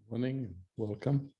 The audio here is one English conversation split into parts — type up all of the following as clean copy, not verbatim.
Morning, welcome.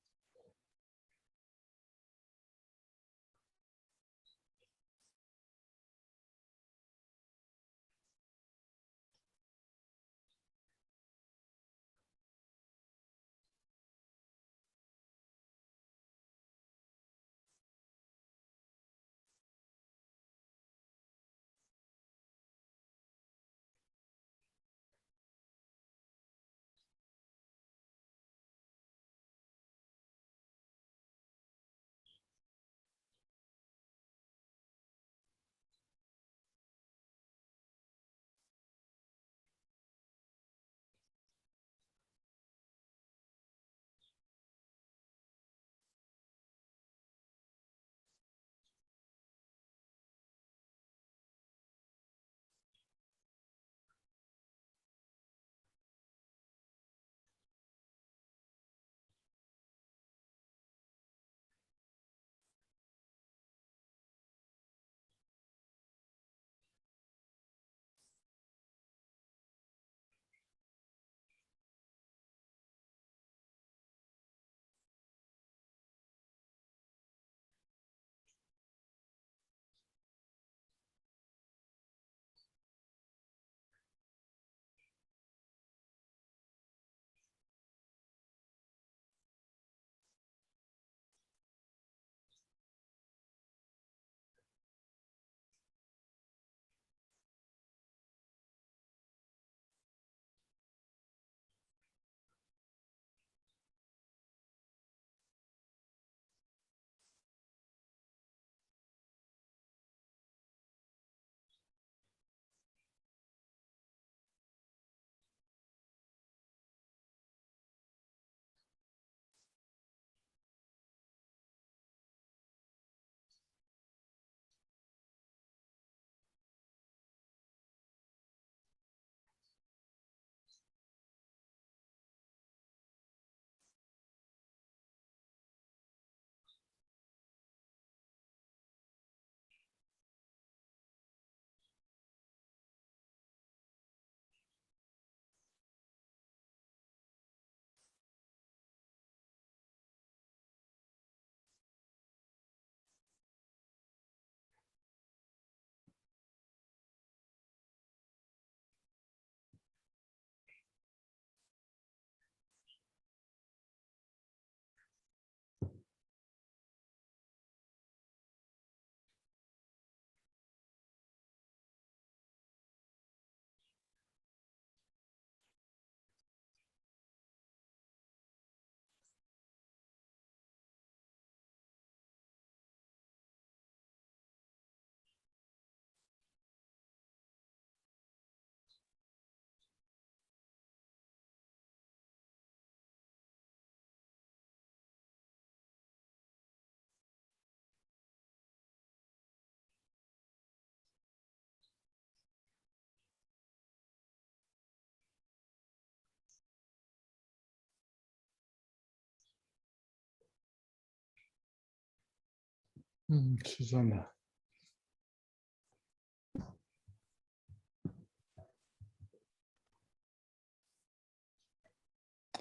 Susanna.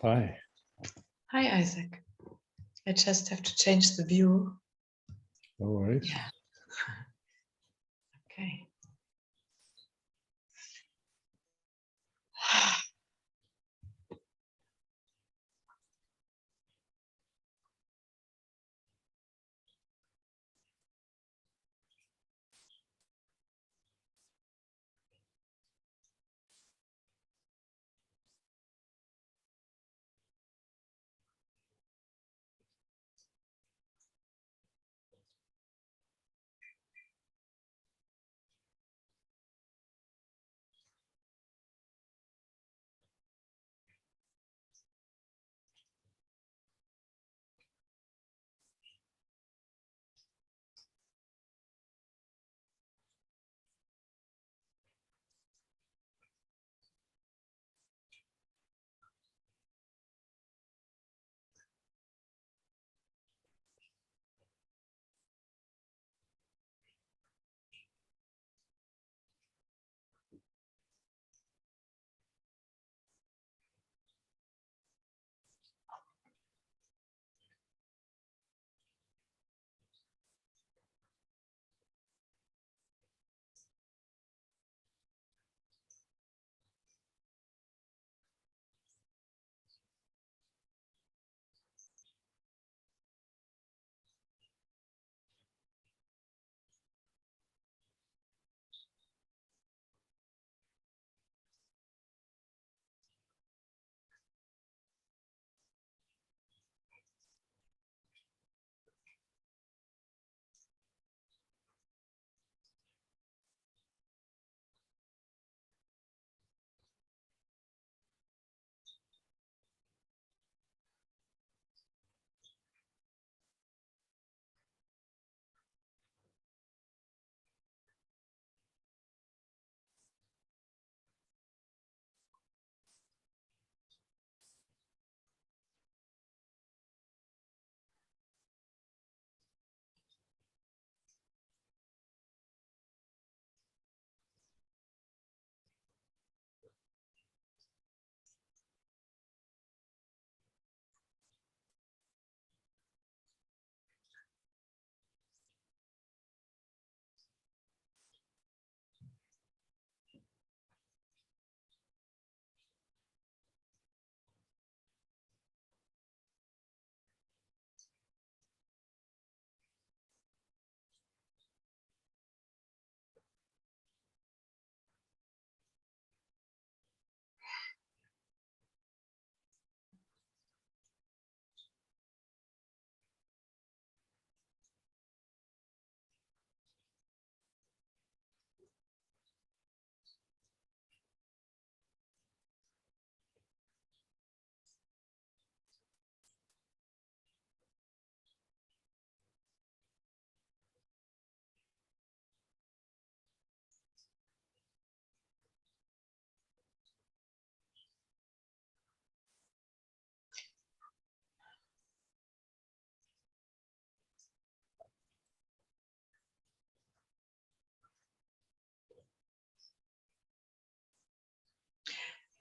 Hi. Hi, Isaac. I just have to change the view. No worries. Yeah. Okay.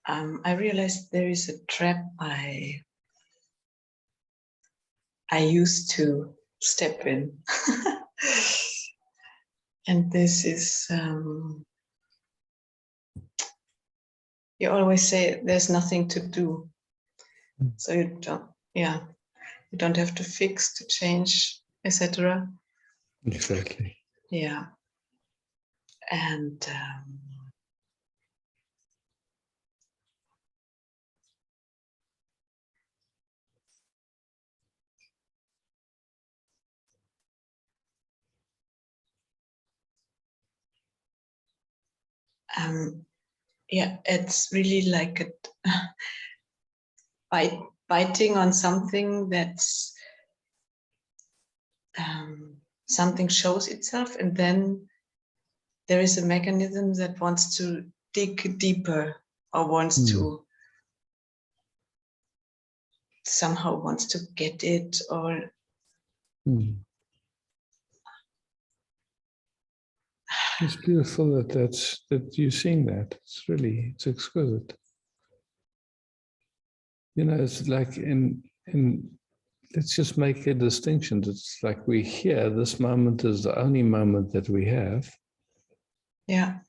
I realized there is a trap I used to step in. And this is, you always say there's nothing to do. So you don't have to fix, to change, etc. Exactly. Yeah. And yeah, it's really like biting on something that's something shows itself, and then there is a mechanism that wants to dig deeper, or somehow wants to get it, or It's beautiful that you're seeing that. It's exquisite. You know, it's like in let's just make a distinction. It's like we hear this moment is the only moment that we have. Yeah.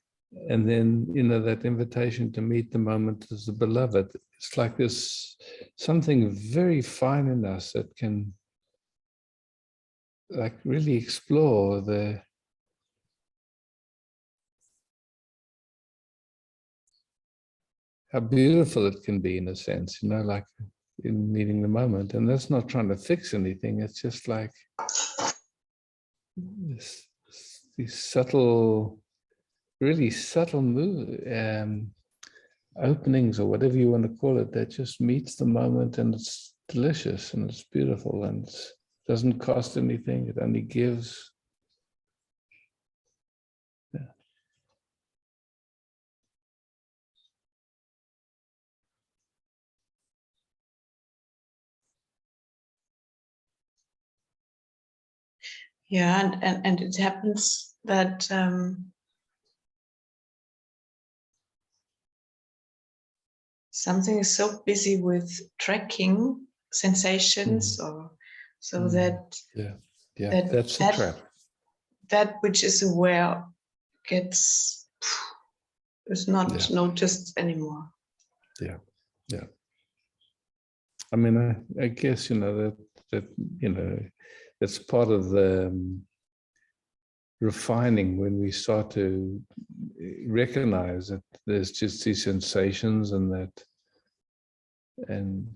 And then, you know, that invitation to meet the moment as the beloved. It's like this something very fine in us that can like really explore how beautiful it can be in a sense, you know, like in meeting the moment. And that's not trying to fix anything. It's just like these subtle, really subtle openings or whatever you want to call it, that just meets the moment, and it's delicious and it's beautiful and it doesn't cost anything. It only gives. Yeah. Yeah, and it happens that something is so busy with tracking sensations, or so that yeah, that's the trap. That which is aware is not noticed anymore. Yeah. I mean, I guess, you know, that you know, it's part of the refining when we start to recognize that there's just these sensations, and then it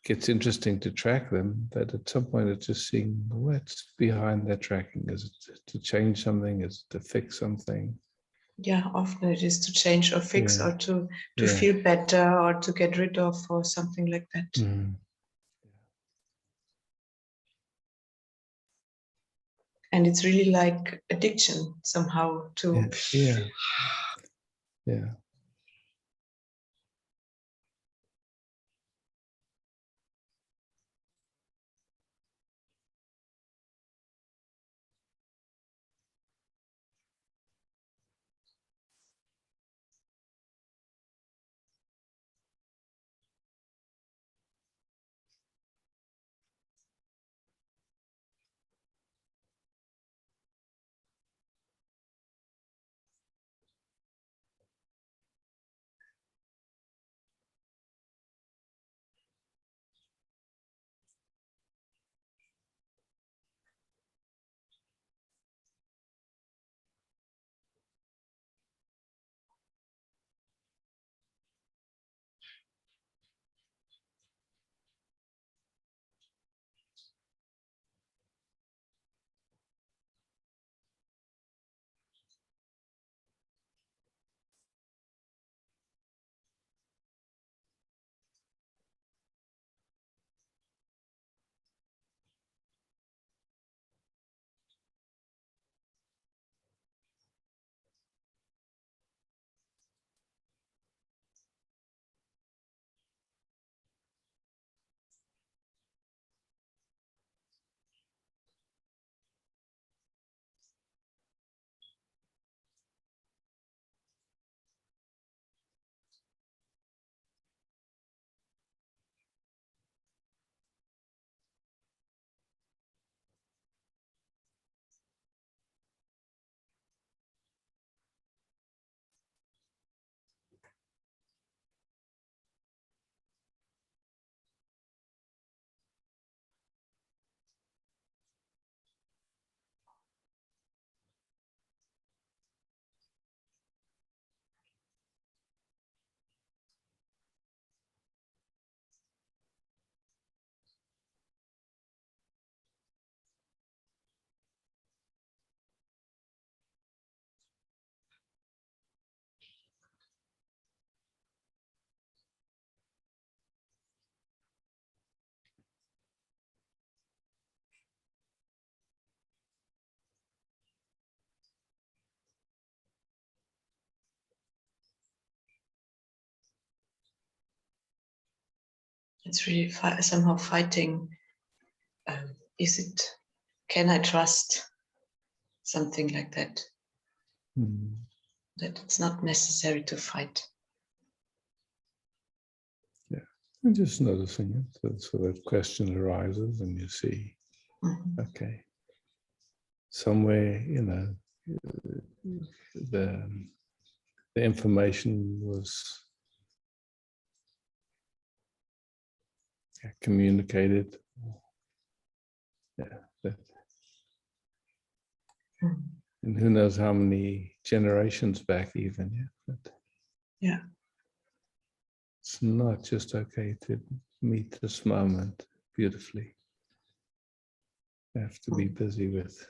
gets interesting to track them. But at some point, it's just seeing what's behind that tracking. Is it to change something? Is it to fix something? Yeah, often it is to change or fix, or to feel better, or to get rid of, or something like that. And it's really like addiction somehow to yeah. it's really somehow fighting. Can I trust something like that? That it's not necessary to fight. Yeah, and just noticing it. So that question arises, and you see, okay, somewhere, the information was communicated. Yeah. And who knows how many generations back even, But yeah. It's not just okay to meet this moment beautifully. You have to be busy with.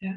Yeah.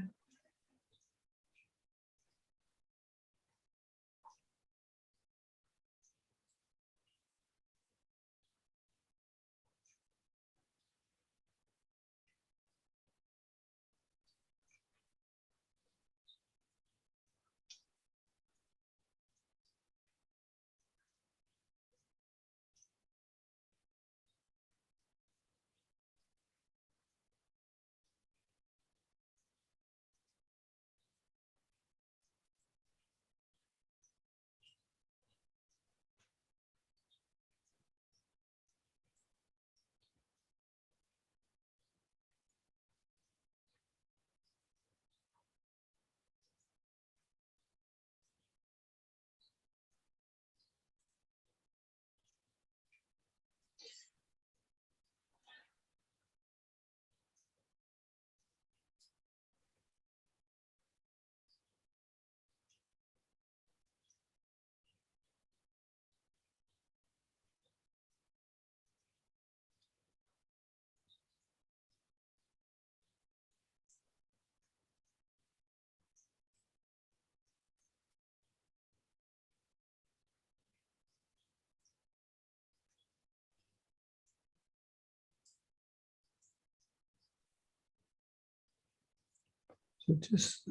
So just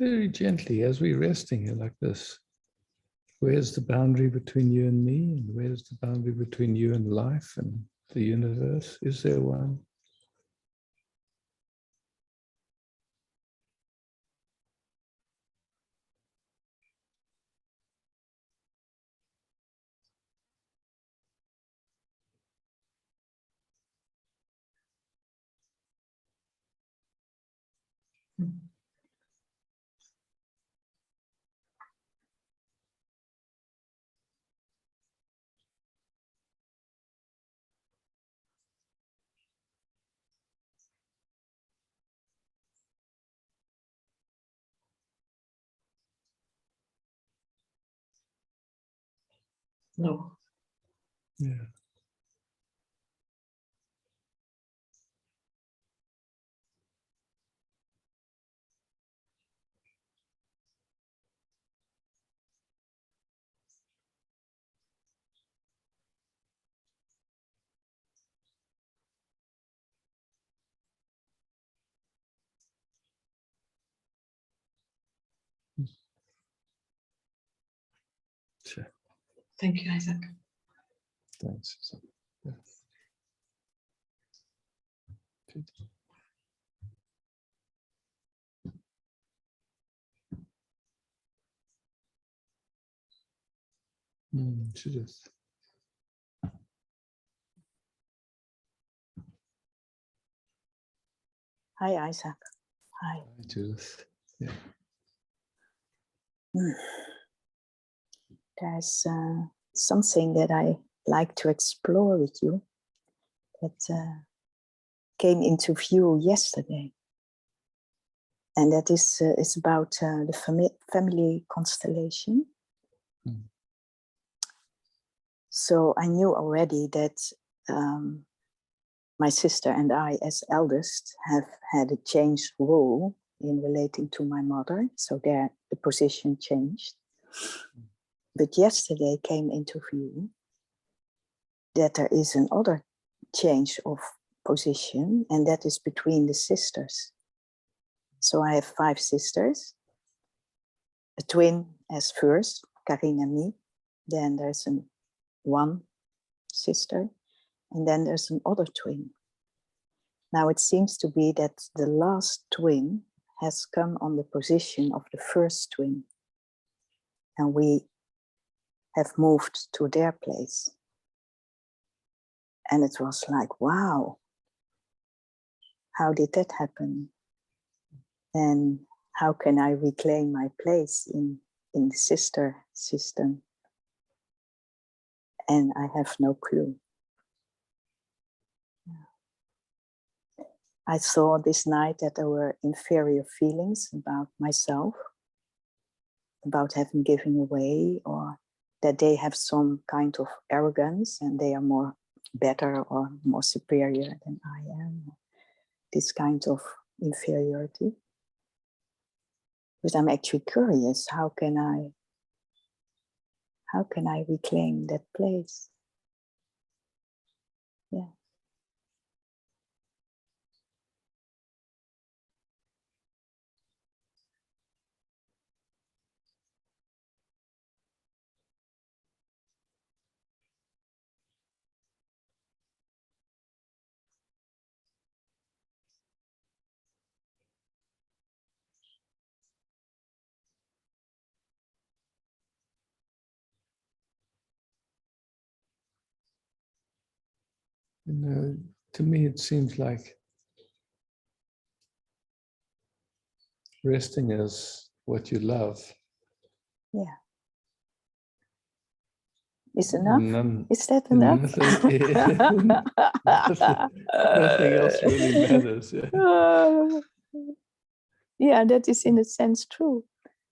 very gently, as we're resting here like this, where's the boundary between you and me? And where's the boundary between you and life and the universe? Is there one? No. Yeah. Sure. Thank you, Isaac. Thanks. Yeah. Good. Judith. Hi, Isaac. Hi. Hi, Judith. Yeah. There's something that I like to explore with you that came into view yesterday. And that is about the family constellation. So I knew already that my sister and I, as eldest, have had a changed role in relating to my mother. So there, the position changed. But yesterday came into view that there is another change of position, and that is between the sisters. So I have 5 sisters, a twin as first, Karin and me. Then there's a one sister, and then there's another twin. Now it seems to be that the last twin has come on the position of the first twin, and we have moved to their place. And it was like, wow, how did that happen? And how can I reclaim my place in the sister system? And I have no clue. I saw this night that there were inferior feelings about myself, about having given away, or that they have some kind of arrogance and they are more better or more superior than I am. This kind of inferiority. But I'm actually curious, how can I reclaim that place? Yeah. You know, to me, it seems like resting is what you love. Yeah. Is enough? Is that and enough? nothing else really matters. Yeah. Yeah, that is in a sense true.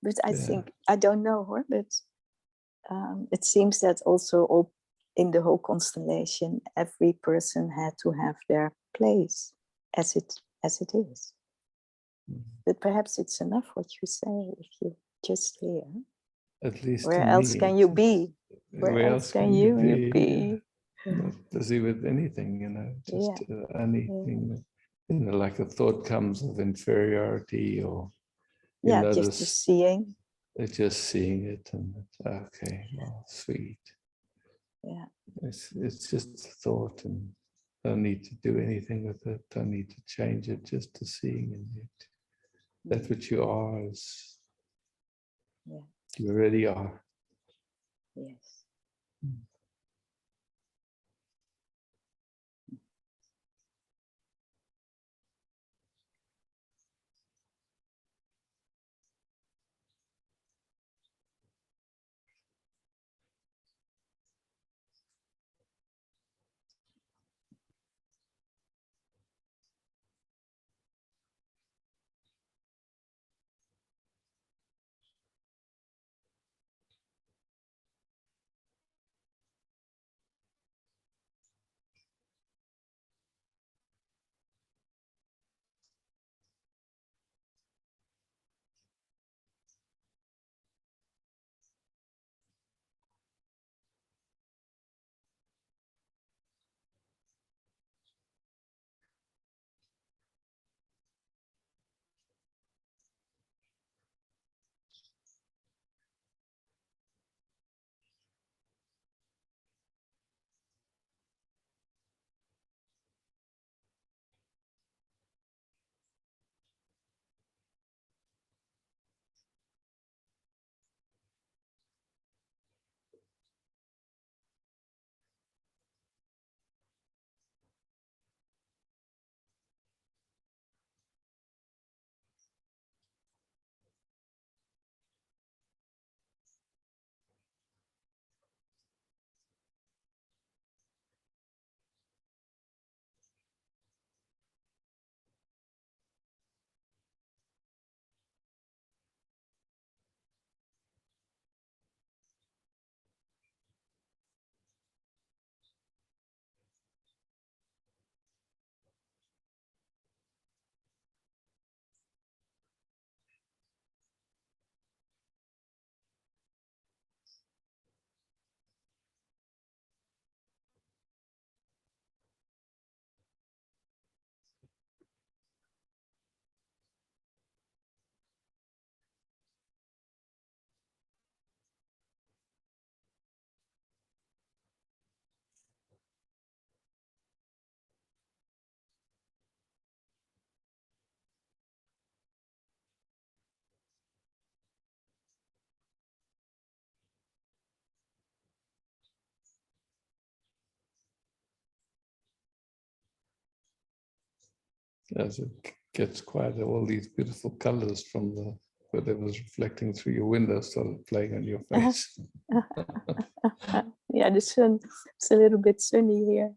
But I Yeah. think, I don't know, but it seems that also all in the whole constellation, every person had to have their place as it is. But perhaps it's enough what you say if you just hear. At least where to else me, can you be? Where else can you be? Not busy with anything, you know, just anything, you know, like a thought comes of inferiority or, you know, just the seeing. It's just seeing it and it's, okay, well, sweet. Yeah. It's just a thought and don't need to do anything with it. Don't need to change it, just to seeing it. That's what you are, is you already are. Yes. as it gets quieter, all these beautiful colors from the whatever was reflecting through your window started playing on your face. Yeah, the sun. It's a little bit sunny here.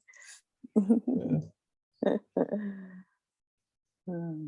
Yeah. Hmm.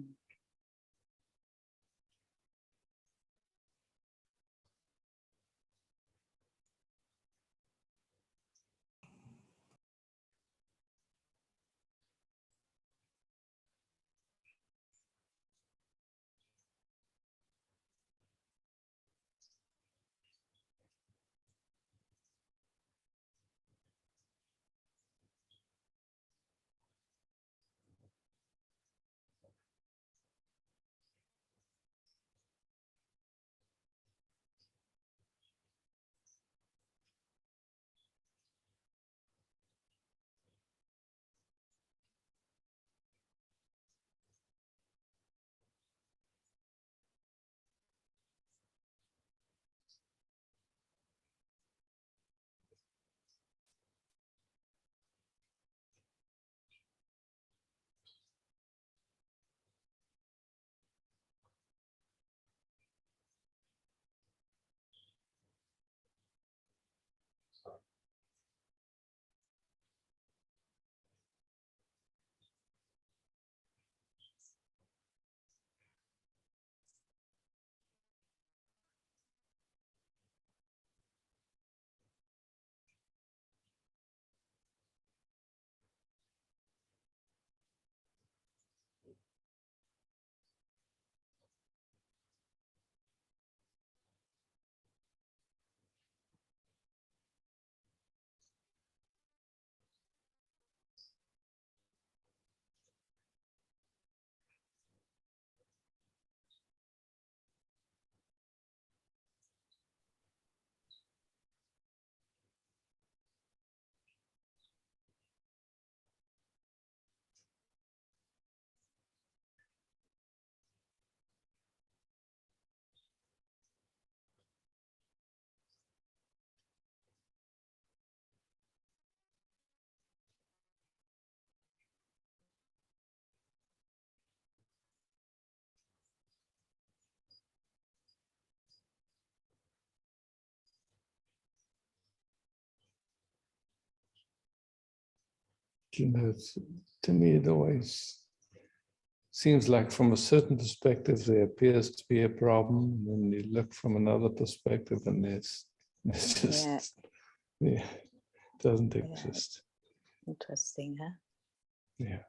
You know, to me, it always seems like from a certain perspective, there appears to be a problem. And then you look from another perspective and it's just, yeah, it doesn't exist. Interesting, huh? Yeah.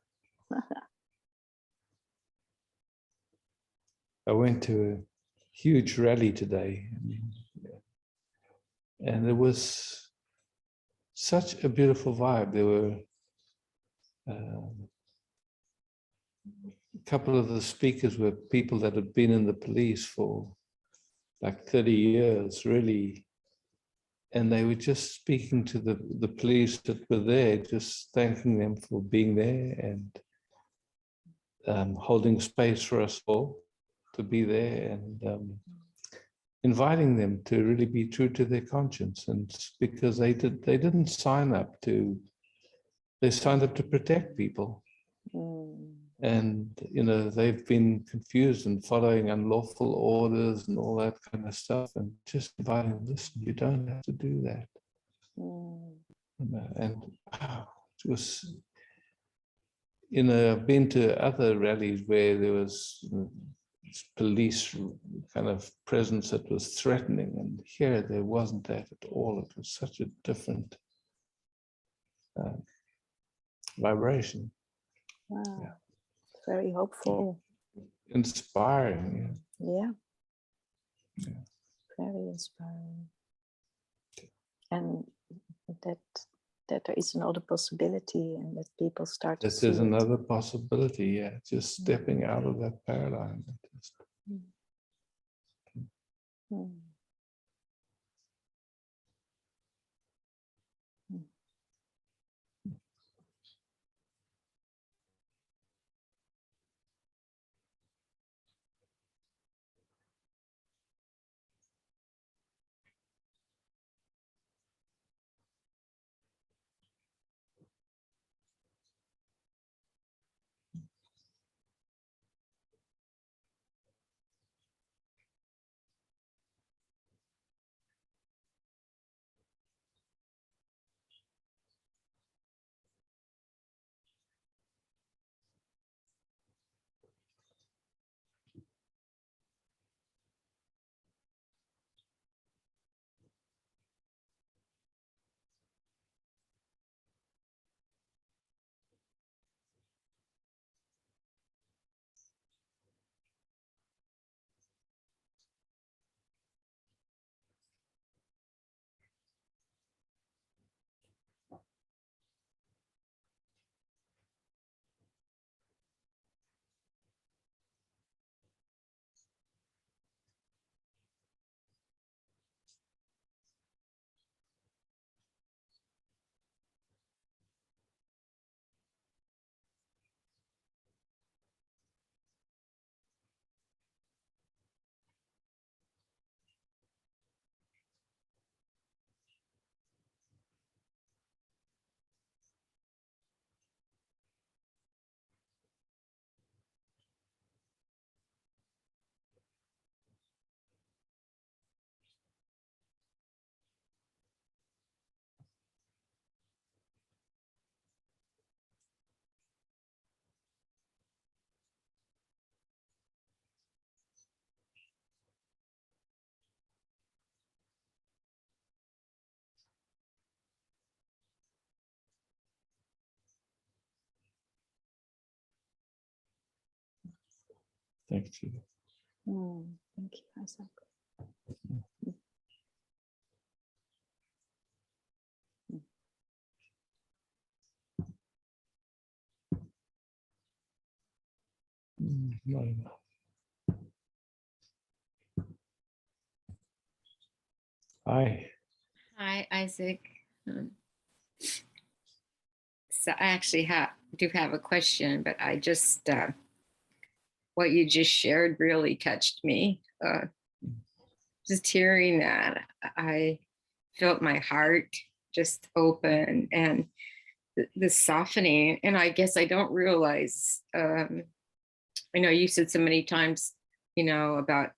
I went to a huge rally today, and there was such a beautiful vibe. There were a couple of the speakers were people that had been in the police for like 30 years, really. And they were just speaking to the police that were there, just thanking them for being there and holding space for us all to be there, and inviting them to really be true to their conscience. And because they didn't sign up to, they signed up to protect people. And they've been confused and following unlawful orders and all that kind of stuff, and just inviting them, listen, you don't have to do that. And it was, I've been to other rallies where there was police kind of presence that was threatening, and here there wasn't that at all. It was such a different vibration. Wow. Yeah. Very hopeful. Inspiring. Yeah. Very inspiring. And that there is another possibility, and that people start to see There's it. another possibility, yeah, just stepping out of that paradigm. Thank you. Thank you, Isaac. Not enough. Hi. Hi, Isaac. So I actually do have a question, but I just, what you just shared really touched me. Just hearing that, I felt my heart just open and the softening. And I guess I don't realize, I know you said so many times, about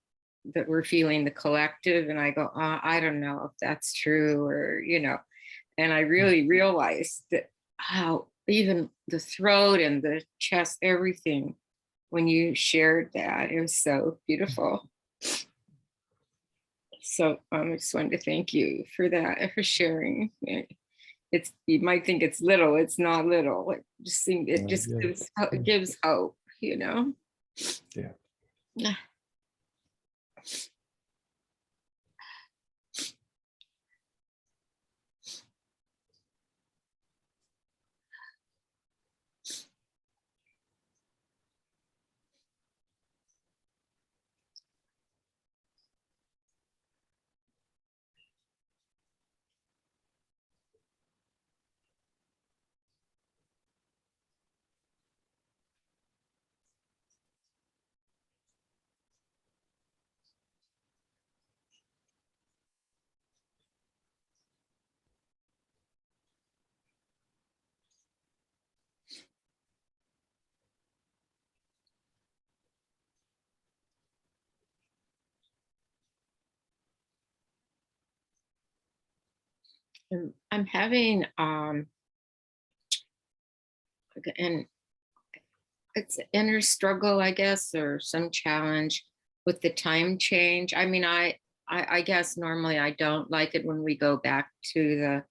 that we're feeling the collective, and I go, I don't know if that's true, or, and I really realized that how even the throat and the chest, everything, when you shared that, it was so beautiful. So I just wanted to thank you for that, for sharing. You might think it's little, it's not little. It just seems, it just gives hope, Yeah. Yeah. I'm having and it's inner struggle, I guess, or some challenge with the time change. I mean, I guess normally I don't like it when we go back to the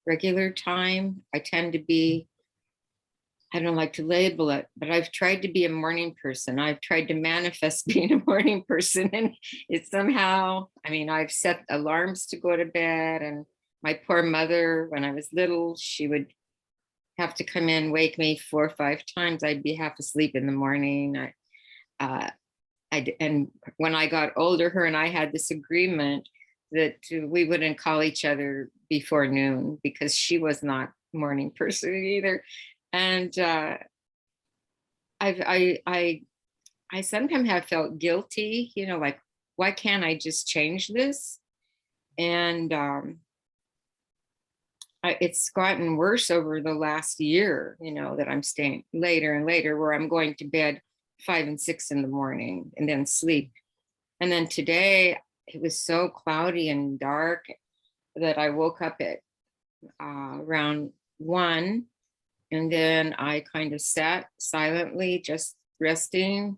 regular time. I tend to be, I don't like to label it, but I've tried to be a morning person. I've tried to manifest being a morning person, and it's somehow, I mean, I've set alarms to go to bed, and my poor mother, when I was little, she would have to come in, wake me 4 or 5 times. I'd be half asleep in the morning. And when I got older, her and I had this agreement that we wouldn't call each other before noon, because she was not a morning person either. And I sometimes have felt guilty, like, why can't I just change this? And it's gotten worse over the last year, that I'm staying later and later, where I'm going to bed 5 and 6 in the morning and then sleep. And then today it was so cloudy and dark that I woke up at around 1, and then I kind of sat silently, just resting,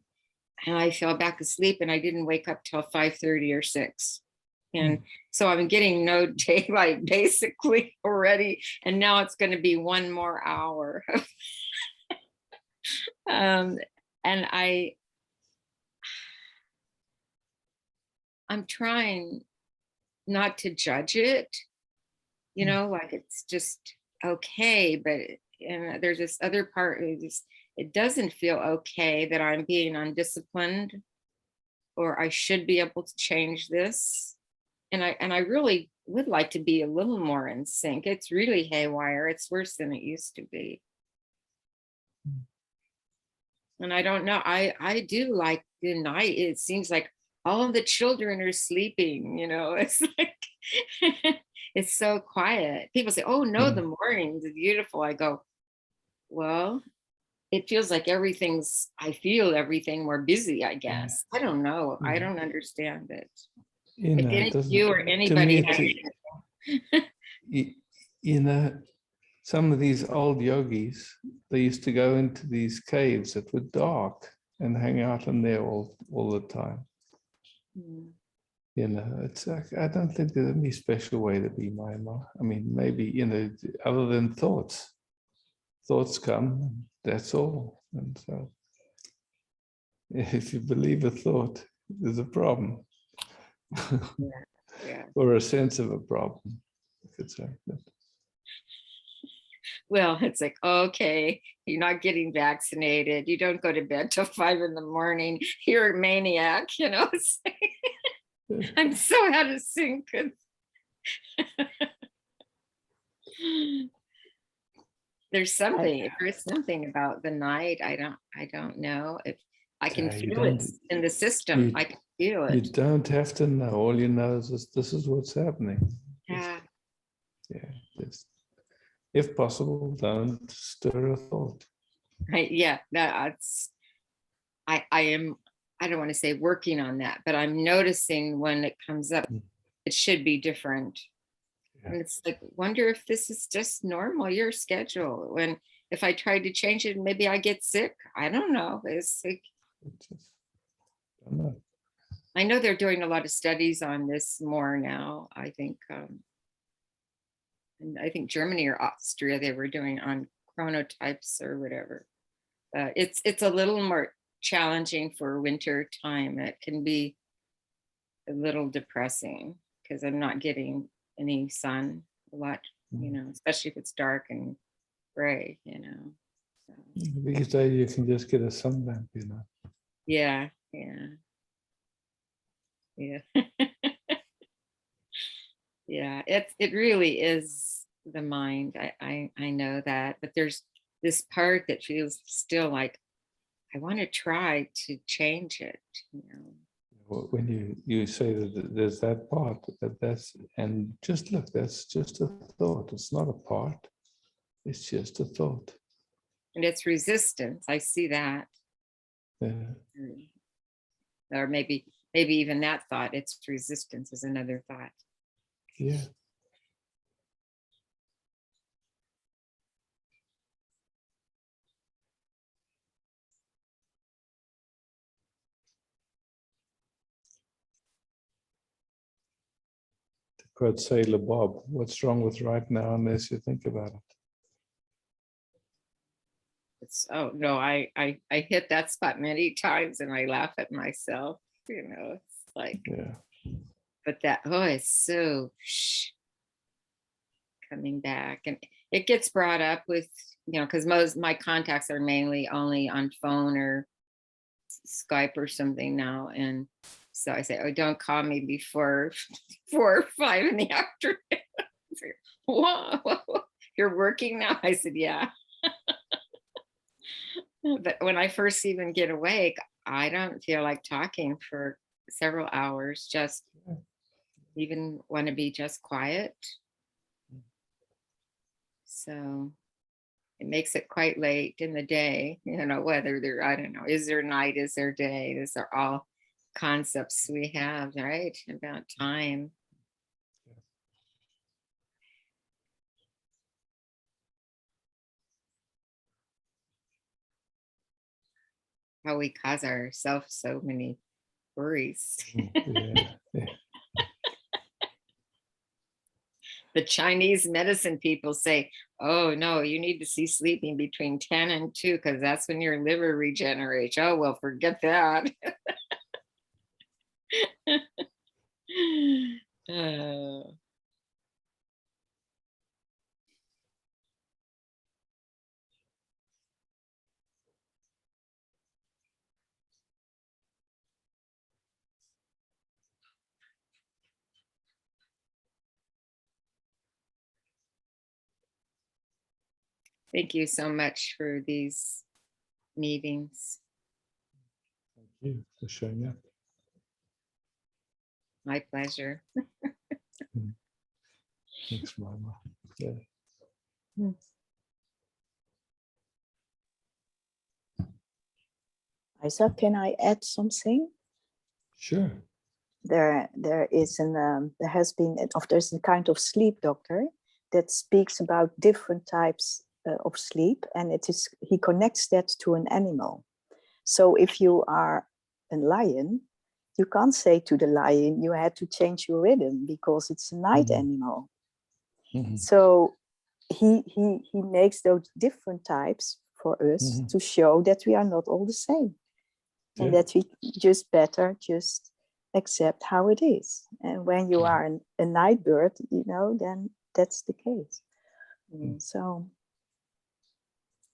and I fell back asleep, and I didn't wake up till 5:30 or 6. And so I'm getting no daylight basically already. And now it's going to be 1 more hour. And I'm trying not to judge it, like it's just okay. But there's this other part, it doesn't feel okay that I'm being undisciplined, or I should be able to change this. And I really would like to be a little more in sync. It's really haywire. It's worse than it used to be. And I don't know, I do like the night. It seems like all of the children are sleeping, it's like, it's so quiet. People say, oh no, the mornings are beautiful. I go, well, it feels like I feel everything more busy, I guess. I don't know. I don't understand it. If any of you or anybody some of these old yogis, they used to go into these caves that were dark and hang out in there all the time. It's like, I don't think there's any special way to be Myanmar. I mean, maybe, other than thoughts come, that's all. And so if you believe a thought, there's a problem. Yeah. Or a sense of a problem. If it's like that. Well, it's like, okay, you're not getting vaccinated. You don't go to bed till 5 a.m. You're a maniac, you know. It's like, I'm so out of sync. There's something about the night. I don't know if I can feel it in the system. I can feel it. You don't have to know. All you know is this is what's happening. Yeah. Yeah. Just, if possible, don't stir a thought. Yeah, that's I am, I don't want to say working on that, but I'm noticing when it comes up, it should be different. Yeah. And it's like, wonder if this is just normal, your schedule. When if I tried to change it, maybe I get sick. I don't know. It's like, I know they're doing a lot of studies on this more now. I think, and I think Germany or Austria, they were doing on chronotypes or whatever. It's a little more challenging for winter time. It can be a little depressing because I'm not getting any sun a lot, you know, especially if it's dark and gray, you know. So. These days you can just get a sun lamp, you know. Yeah. Yeah, it really is the mind. I know that, but there's this part that feels still like I want to try to change it, you know. When you say that there's that part, that's, and just look, that's just a thought. It's not a part. It's just a thought. And it's resistance. I see that. Yeah. Or maybe even that thought, it's resistance is another thought. Yeah. To quote Sailor Bob, what's wrong with right now unless you think about it? It's, oh no, I hit that spot many times and I laugh at myself, you know. It's like, yeah. But that, oh, it's so coming back, and it gets brought up with, you know, because most my contacts are mainly only on phone or Skype or something now, and so I say, oh, don't call me before 4 or 5 in the afternoon. Like, whoa, you're working now? I said, yeah. But when I first even get awake, I don't feel like talking for several hours, just even want to be just quiet. So it makes it quite late in the day, you know, whether there, I don't know, is there night, is there day? These are all concepts we have, right, about time. How we cause ourselves so many worries. Yeah. The Chinese medicine people say, oh no, you need to see sleeping between 10 and 2 because that's when your liver regenerates. Oh, well, forget that. Thank you so much for these meetings. Thank you for showing up. My pleasure. Thanks, Mama. Yeah. Isa, can I add something? Sure. There is there's a kind of sleep doctor that speaks about different types of sleep, and he connects that to an animal. So if you are a lion, you can't say to the lion you had to change your rhythm because it's a night animal. So he makes those different types for us to show that we are not all the same. And Yeah. that we just better just accept how it is. And when you are a night bird, you know, then that's the case. So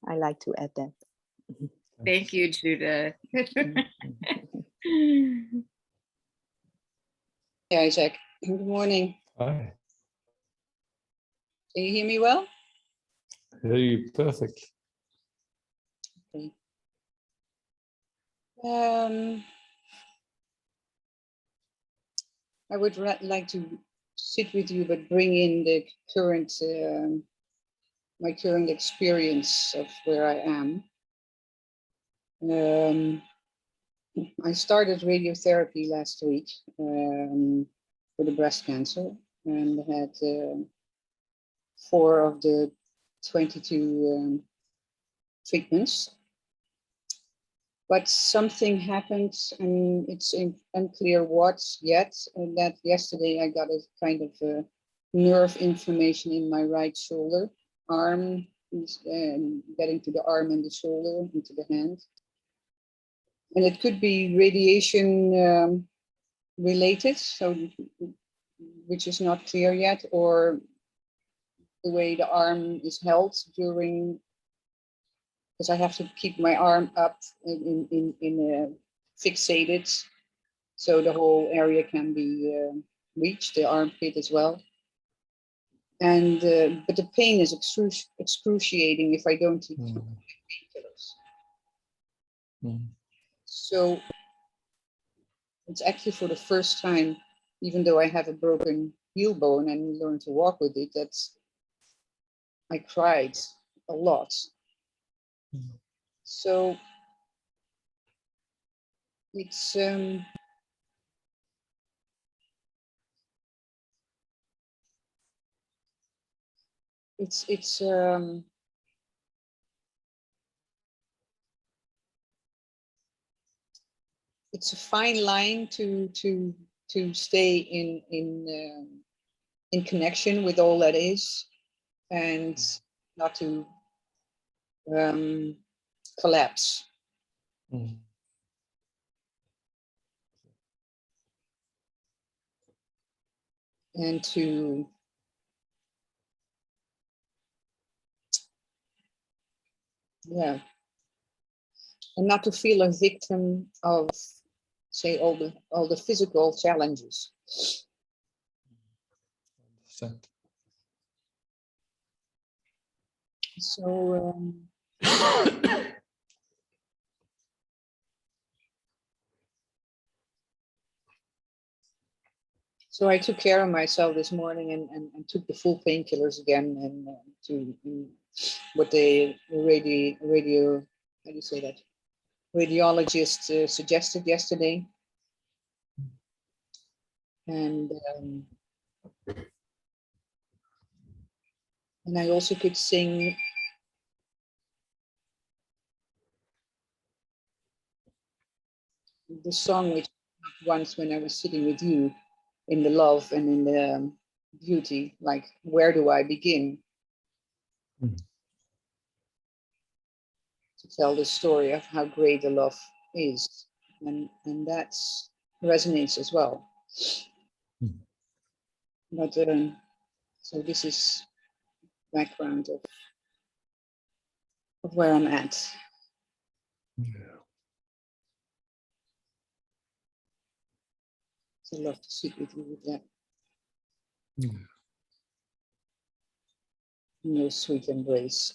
I like to add that. Thank you, Judah. Hey, Isaac. Good morning. Hi. Can you hear me well? Hear you perfect. Okay. I would like to sit with you, but bring in the current, my current experience of where I am. I started radiotherapy last week for the breast cancer, and had 4 of the 22 treatments. But something happened, and it's unclear what yet. And that yesterday I got a kind of a nerve inflammation in my right shoulder, arm, getting to the arm and the shoulder, into the hand. And it could be radiation related, so which is not clear yet, or the way the arm is held during, because I have to keep my arm up fixated, so the whole area can be reached, the armpit as well. And but the pain is excruciating if I don't take painkillers. So it's actually for the first time, even though I have a broken heel bone and learned to walk with it, that's, I cried a lot. So it's it's a fine line to stay in connection with all that is, and not to collapse. And to and not to feel a victim of, say, all the physical challenges. Understand. So so I took care of myself this morning, and took the full painkillers again, and to what the radio how do you say that, radiologist suggested yesterday. And I also could sing the song which once, when I was sitting with you, in the love and in the beauty, like, where do I begin to tell the story of how great the love is, and that resonates as well. But so this is background of where I'm at. Yeah. So I'd love to sit with you with that. Yeah. In your sweet embrace.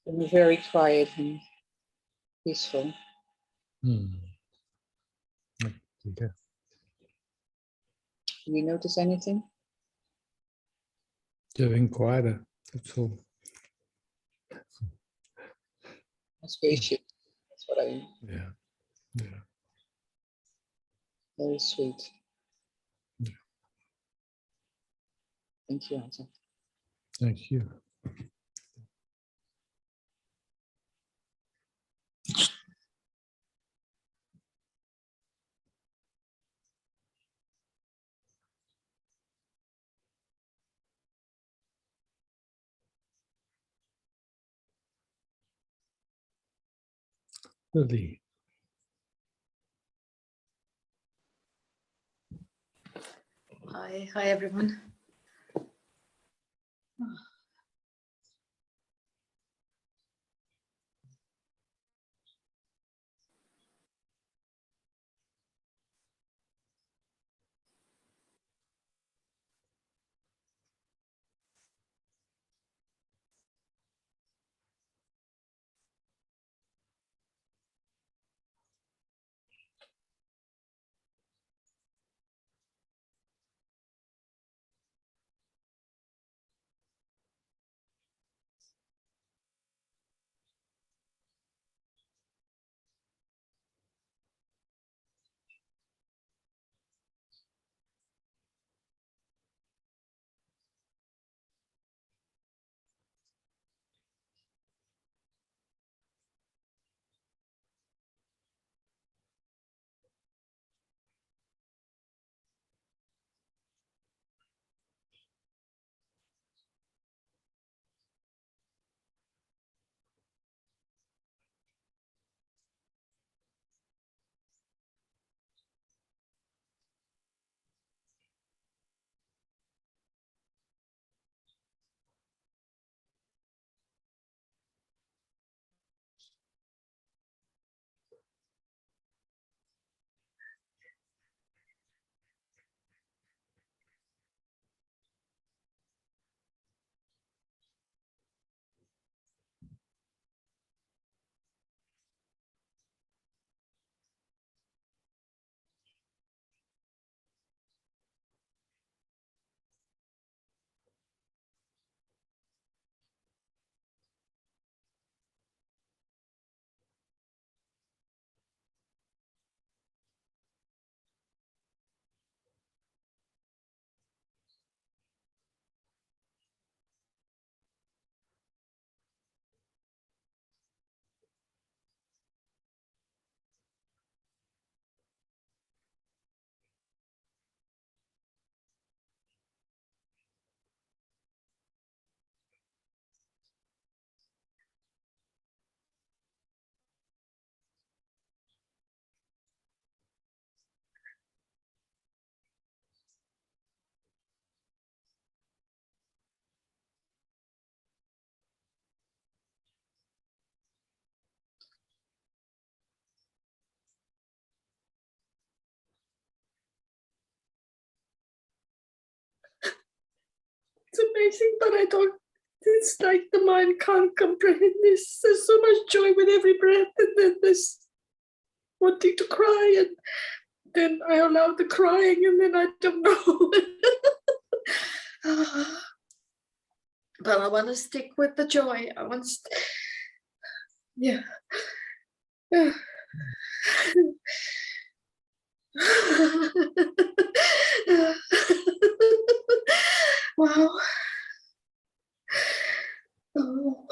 and very quiet and peaceful. Hmm. Okay. Do you notice anything? Getting quieter. That's all. Spaceship. That's what I mean. Yeah. Yeah. Very sweet. Yeah. Thank you, Anta. Thank you. Lily. Hi everyone. It's amazing, but I don't. It's like the mind can't comprehend this. There's so much joy with every breath, and then there's wanting to cry, and then I allow the crying, and then I don't know. But I want to stick with the joy. I want to, yeah. Wow. Oh.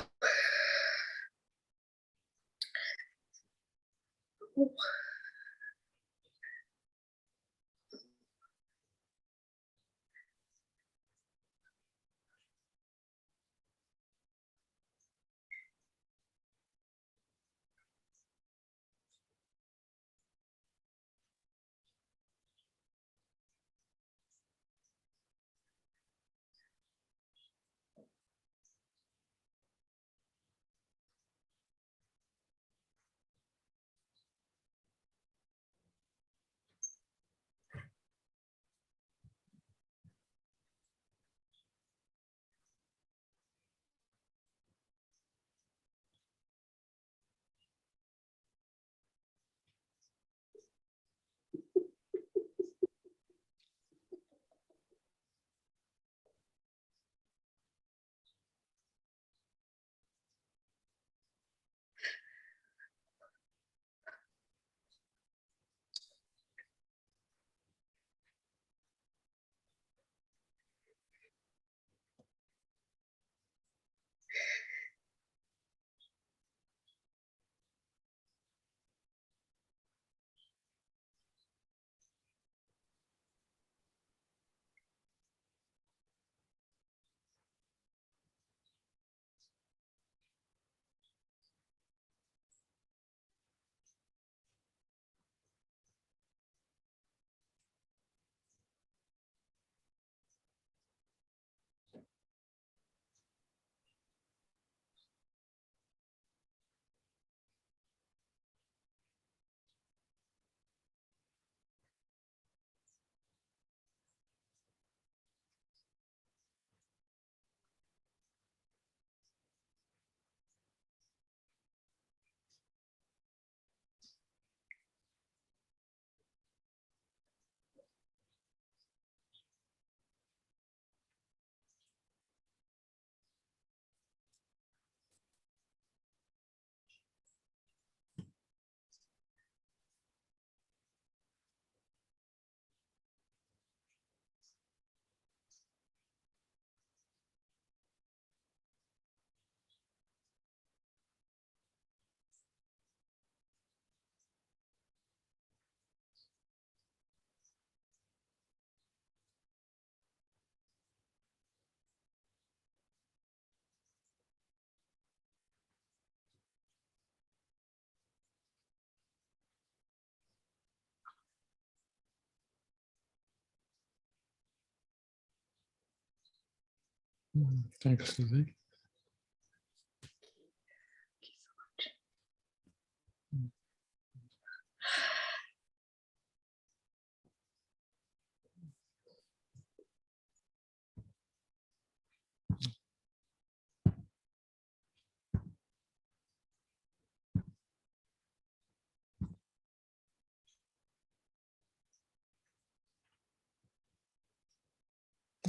Thanks, Lizzie.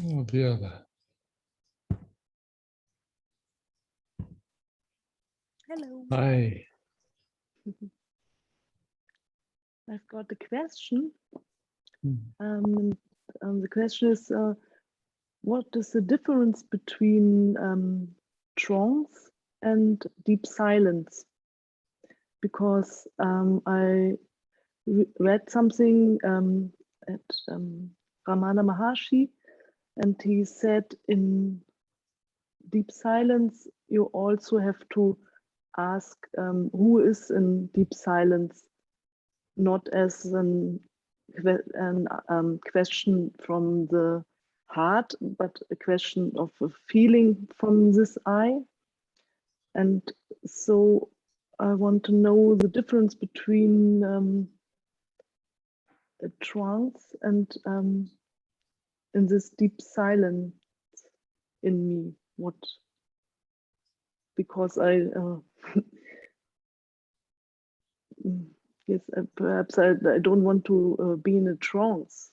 Oh, the other. Hello. Hi. I've got a question. Mm. The question is, what is the difference between trance and deep silence? Because I read something at Ramana Maharshi, and he said in deep silence, you also have to ask who is in deep silence, not as an question from the heart, but a question of a feeling from this eye. And so I want to know the difference between a trance and in this deep silence in me. What? Because I yes, perhaps I don't want to be in a trance.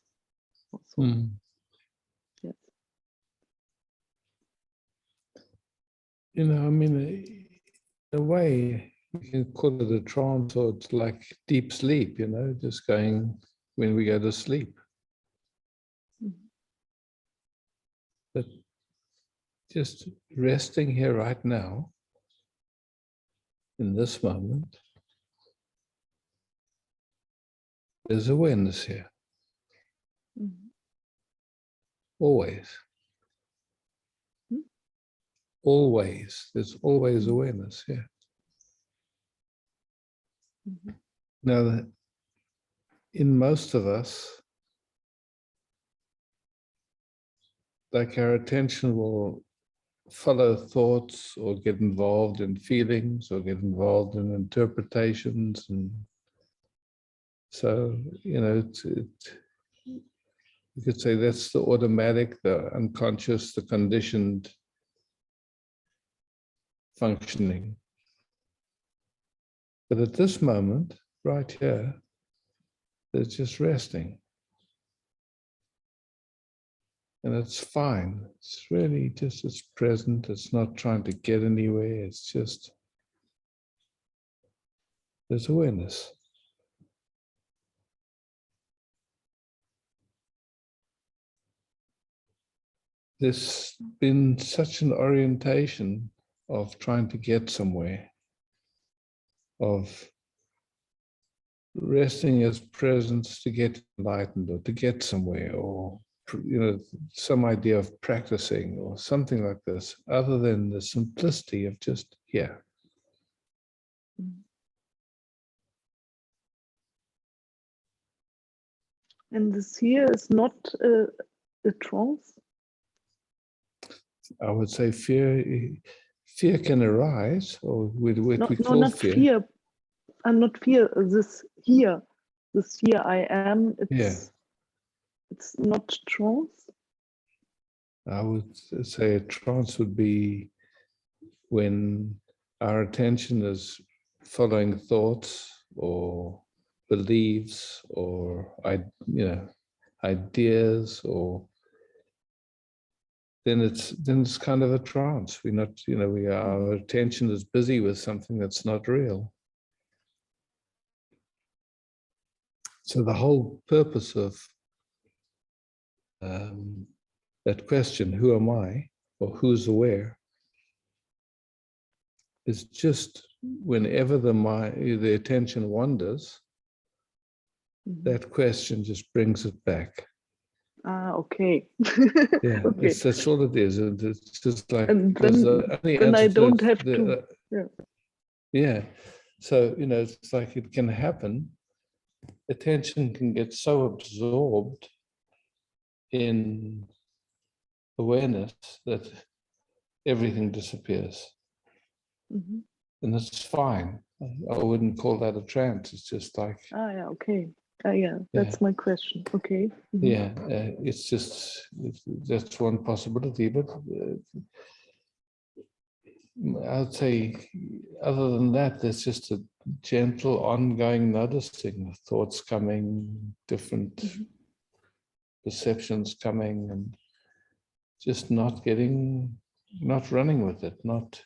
Also. Mm. Yes. You know, I mean, in a way, you can call it a trance, or it's like deep sleep, you know, just going when we go to sleep. Mm-hmm. But just resting here right now, in this moment, there's awareness here. Mm-hmm. Always. Mm-hmm. Always. There's always Mm-hmm. awareness here. Mm-hmm. Now, in most of us, like our attention will follow thoughts or get involved in feelings or get involved in interpretations. And so, you know, you could say that's the automatic, the unconscious, the conditioned functioning. But at this moment, right here, it's just resting. And it's fine. It's really just, it's present. It's not trying to get anywhere. It's just, there's awareness. There's been such an orientation of trying to get somewhere, of resting as presence to get enlightened or to get somewhere, or, you know, some idea of practicing or something like this, other than the simplicity of just here. And this here is not a trance? I would say fear can arise, or what we call not fear. I'm not fear. This here I am. It's not trance. I would say a trance would be when our attention is following thoughts or beliefs or ideas, or then it's kind of a trance. We're not, our attention is busy with something that's not real. So the whole purpose of that question, who am I, or who's aware, is just whenever the attention wanders, that question just brings it back. Okay. Yeah, okay. that's all it is. It's just like, and then I don't have to. Yeah. So, it's like it can happen. Attention can get so absorbed in awareness that everything disappears. Mhm. And it's fine. I wouldn't call that a trance. It's just like, Ah, yeah, okay. Yeah, that's my question. Okay. Mhm. yeah, it's just, that's one possibility. But I'd say, other than that, there's just a gentle, ongoing noticing, thoughts coming, different Mhm. perceptions coming, and just not running with it, not.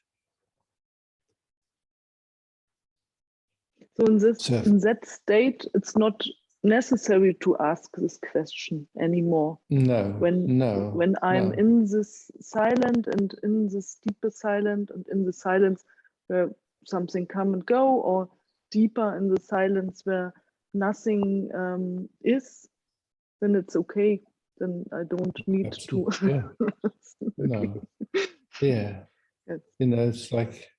So So, in that state, it's not necessary to ask this question anymore. no, When I'm no. in this silent and in this deeper silent and in the silence where something come and go, or deeper in the silence where nothing is, then it's okay. Then I don't need to. Yeah, no, yeah. Yes. You know, it's like,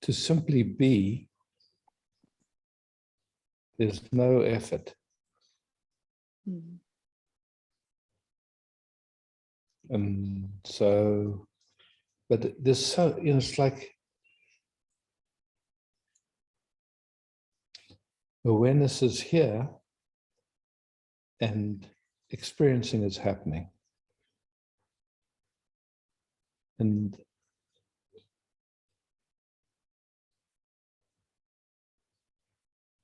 to simply be, there's no effort. Mhm. And so, but there's so, you know, it's like awareness is here and experiencing is happening. And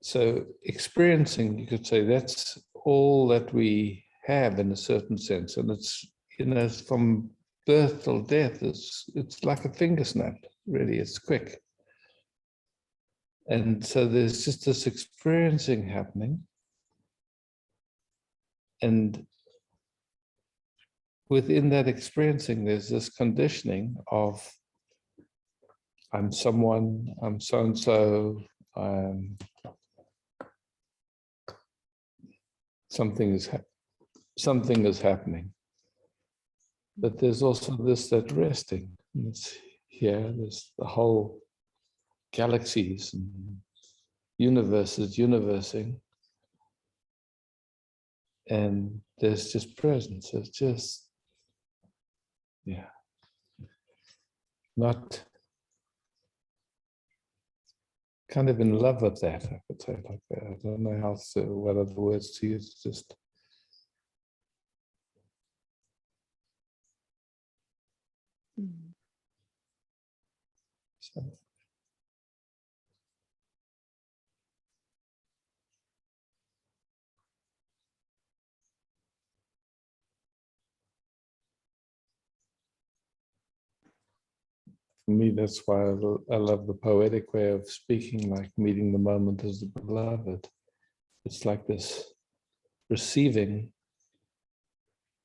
so experiencing, you could say, that's all that we have in a certain sense. And it's, you know, from birth till death, it's like a finger snap, really, it's quick. And so there's just this experiencing happening. And within that experiencing, there's this conditioning of, I'm someone, I'm so-and-so, something is happening. But there's also this, that resting. And it's here, there's the whole galaxies and universes universing. And there's just presence. It's just, yeah, not kind of in love with that, I could say it like that. I don't know how to, what other words to use. It's just, Mhm. so. For me, that's why I love the poetic way of speaking, like meeting the moment as the beloved. It's like this receiving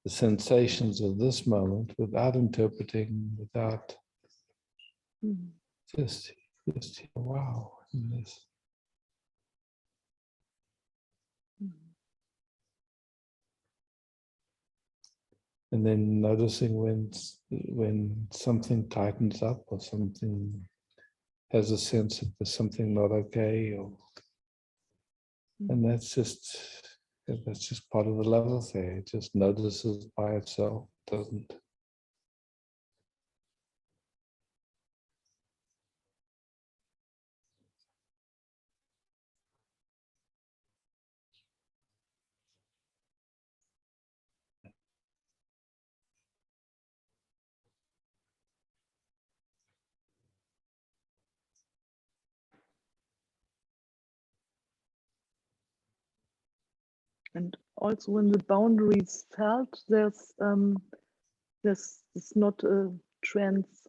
the sensations of this moment without interpreting, without Mhm. just wow. In this. Mhm. And then noticing when something tightens up or something has a sense that there's something not okay, or and that's just part of the love affair. It just notices by itself, doesn't. And also when the boundaries felt, there's it's not a trance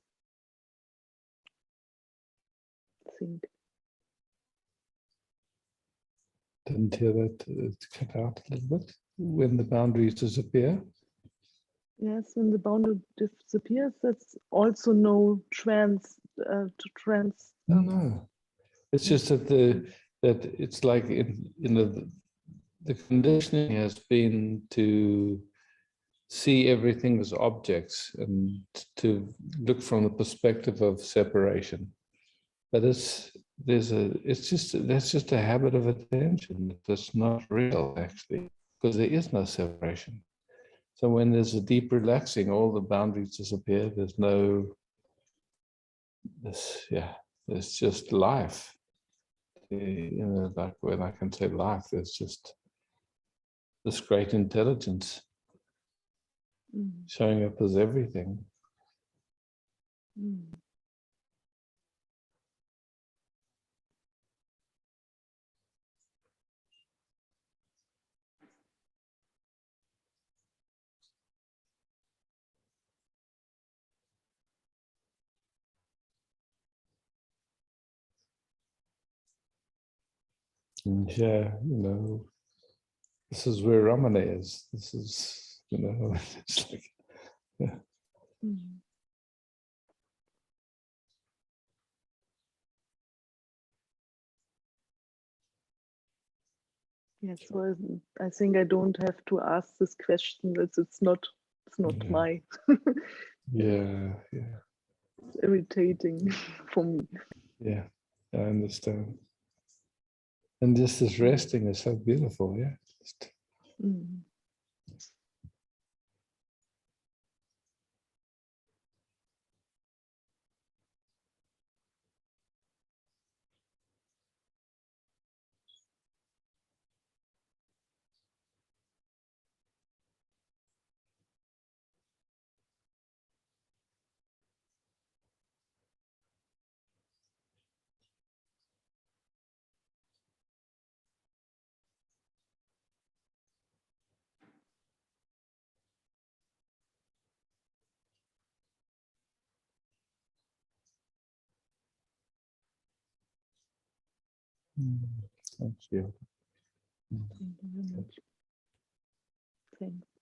thing. Didn't hear that. It cut out a little bit. When the boundaries disappear. Yes, when the boundary disappears, that's also no trance to trance. No. It's just that that it's like the conditioning has been to see everything as objects and to look from the perspective of separation. But that's just a habit of attention. That's not real, actually, because there is no separation. So when there's a deep relaxing, all the boundaries disappear. There's no this, yeah. There's just life. You know, like when I can say life, there's just this great intelligence Mm. showing up as everything. Mm. And yeah, you know, this is where Ramana is. This is, you know, it's like, yeah. Mm. Yes, so I think I don't have to ask this question. It's not Yeah. my Yeah, yeah, it's irritating for me. yeah. I understand. And just this resting is so beautiful, yeah. Just, Mm. thank you. Thank you very much. Thanks.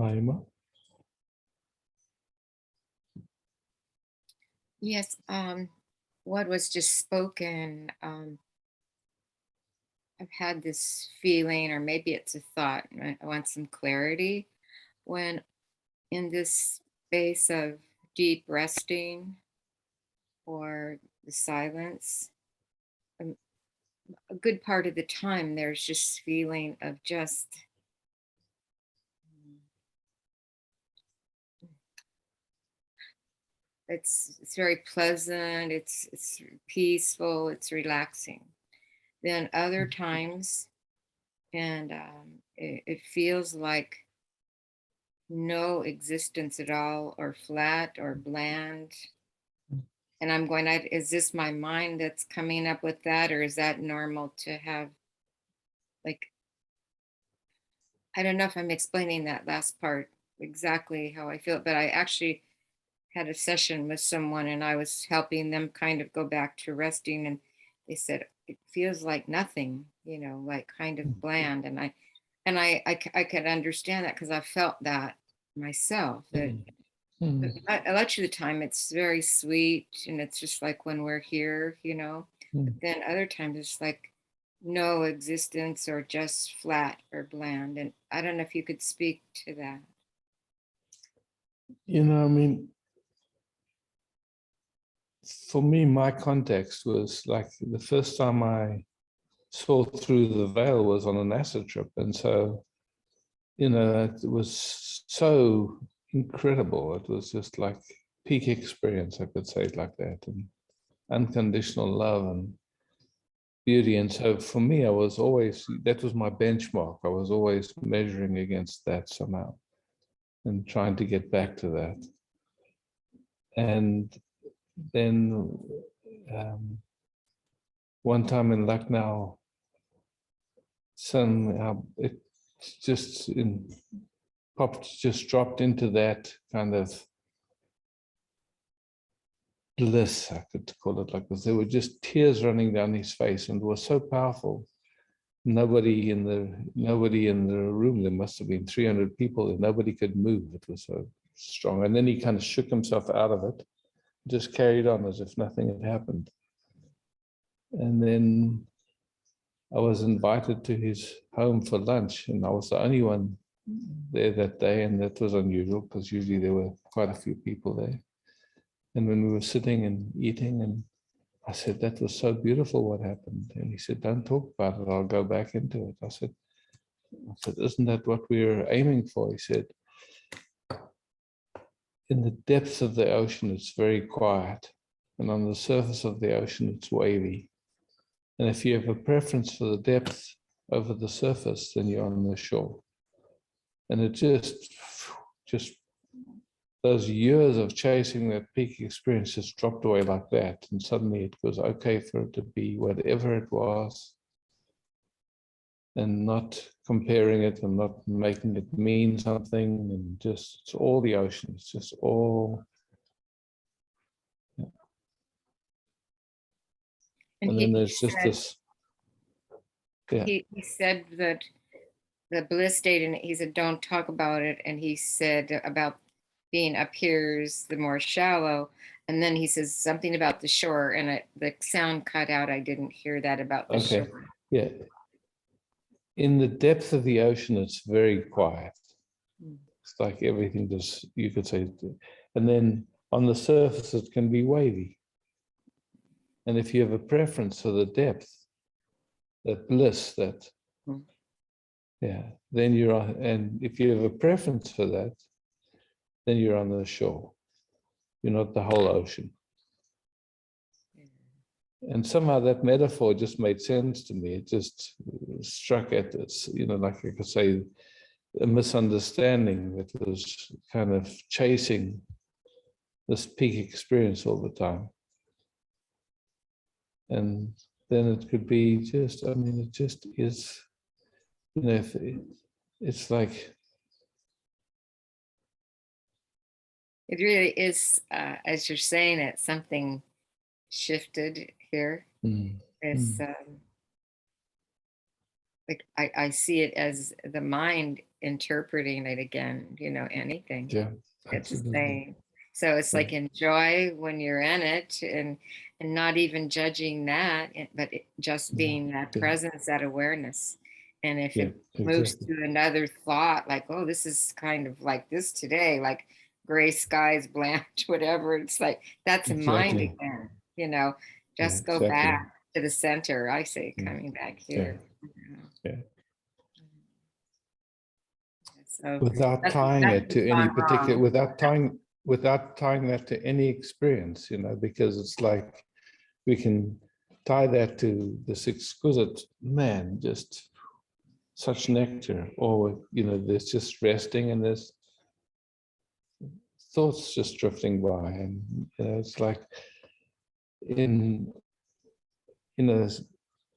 Mahima? Yes, what was just spoken, I've had this feeling, or maybe it's a thought, I want some clarity. When in this space of deep resting or the silence, um, a good part of the time there's just feeling of just it's very pleasant, it's peaceful, it's relaxing. Then other times, and it feels like no existence at all, or flat or bland. And I'm going, is this my mind that's coming up with that, or is that normal to have? Like, I don't know if I'm explaining that last part exactly how I feel, but I actually had a session with someone and I was helping them kind of go back to resting. And they said, it feels like nothing, like kind of bland. I could understand that because I felt that myself, that a lot of the time it's very sweet and it's just like when we're here, but then other times it's like no existence or just flat or bland. And I don't know if you could speak to that. You know, I mean, for me, my context was like the first time I saw through the veil was on an acid trip. And so, you know, it was so incredible. It was just like peak experience, I could say it like that. And unconditional love and beauty. And so for me, I was always, that was my benchmark. I was always measuring against that somehow and trying to get back to that. And then one time in Lucknow, somehow it just dropped into that kind of bliss, I could call it like this. There were just tears running down his face, and it was so powerful. Nobody in the room, there must have been 300 people, and nobody could move. It was so strong. And then he kind of shook himself out of it, just carried on as if nothing had happened. And then I was invited to his home for lunch, and I was the only one there that day, and that was unusual because usually there were quite a few people there. And when we were sitting and eating, and I said, that was so beautiful what happened. And he said, don't talk about it, I'll go back into it. I said, isn't that what we're aiming for? He said, in the depths of the ocean, it's very quiet. And on the surface of the ocean, it's wavy. And if you have a preference for the depth over the surface, then you're on the shore. And it just those years of chasing that peak experience just dropped away like that. And suddenly it was okay for it to be whatever it was, and not comparing it and not making it mean something, and just, it's all the ocean. It's just all. Yeah. And then there's just this. Yeah. He said that the bliss state, and he said, don't talk about it. And he said about being up here is the more shallow. And then he says something about the shore, and the sound cut out. I didn't hear that about the shore. Yeah. In the depth of the ocean, it's very quiet. It's like everything just, you could say, and then on the surface, it can be wavy. And if you have a preference for the depth, that bliss, that, yeah, then you're on, and if you have a preference for that, then you're on the shore. You're not the whole ocean. And somehow that metaphor just made sense to me. It just struck at this, like I could say, a misunderstanding that was kind of chasing this peak experience all the time. And then it could be just, it just is, it's like. It really is, as you're saying it, something shifted here. It's like I see it as the mind interpreting it again, anything. Yeah, it's the same. So it's like enjoy when you're in it, and not even judging that, but just being that presence, that awareness. And if it moves to another thought, like, oh, this is kind of like this today, like gray skies, blanche, whatever, it's like, that's a mind again, just go back to the center. I say, coming back here. So without tying it to any particular, without tying that to any experience, because it's like we can tie that to this exquisite man, just such nectar, or there's just resting and there's thoughts just drifting by, and it's like in the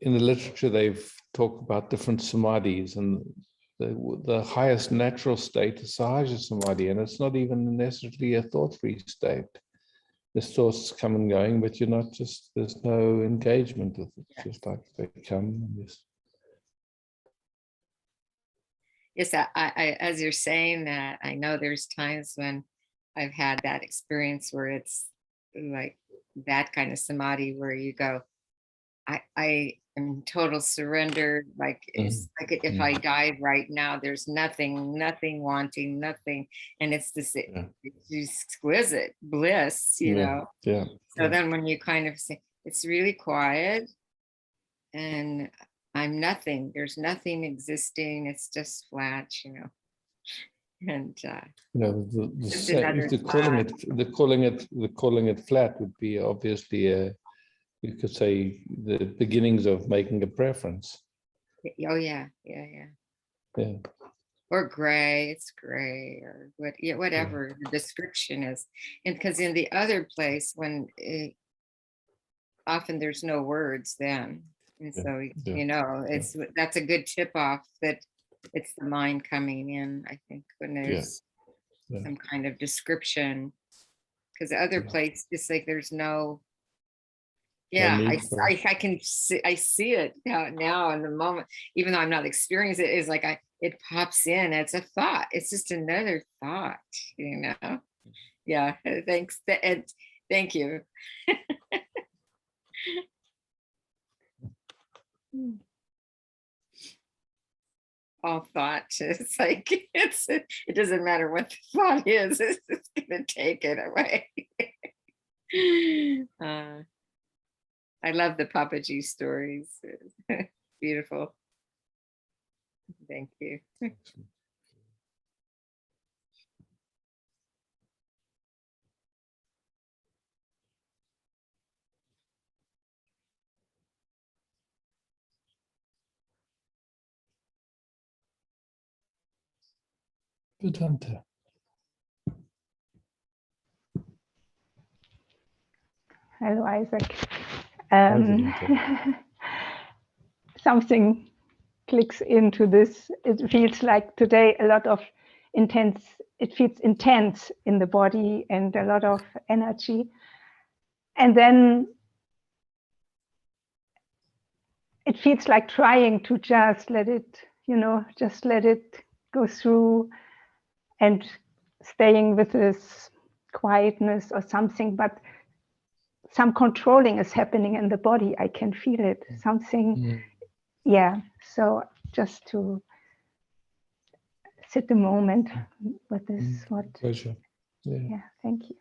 literature they've talked about different samadhis, and the highest natural state is Sahaja Samadhi, and it's not even necessarily a thought-free state. There's thoughts come and going, but you're not just, there's no engagement with it. It's just like they come and just. Yes, I as you're saying that, I know there's times when I've had that experience where it's like that kind of samadhi where you go, I am total surrender. Like it's like if I died right now, there's nothing wanting, nothing. And it's this it's exquisite bliss, Yeah. So then when you kind of say, it's really quiet and I'm nothing, there's nothing existing, it's just flat, And calling it flat would be obviously you could say the beginnings of making a preference. Oh yeah, yeah, yeah. Yeah. Or gray, it's gray, or what, yeah, whatever the description is. And because in the other place, when often there's no words then, and Yeah, so yeah, you know, that's a good tip off that it's the mind coming in. I think when there's yeah. some kind of description, because the other Yeah. place, it's like there's no. No Yeah, need for it. I can see, I see it now in the moment, even though I'm not experiencing it, is like it pops in. It's a thought. It's just another thought, you know? Yeah, thanks. And thank you. All thought. It's like, it doesn't matter what the thought is, it's gonna take it away. I love the Papa G stories. Beautiful. Thank you. Vedanta. Hello, Isaac. Vedanta. Something clicks into this. It feels like today a lot of it feels intense in the body and a lot of energy. And then it feels like trying to just let it, just let it go through and staying with this quietness or something, but some controlling is happening in the body. I can feel it. Something, yeah. So just to sit a moment with this. Pleasure. Yeah, thank you.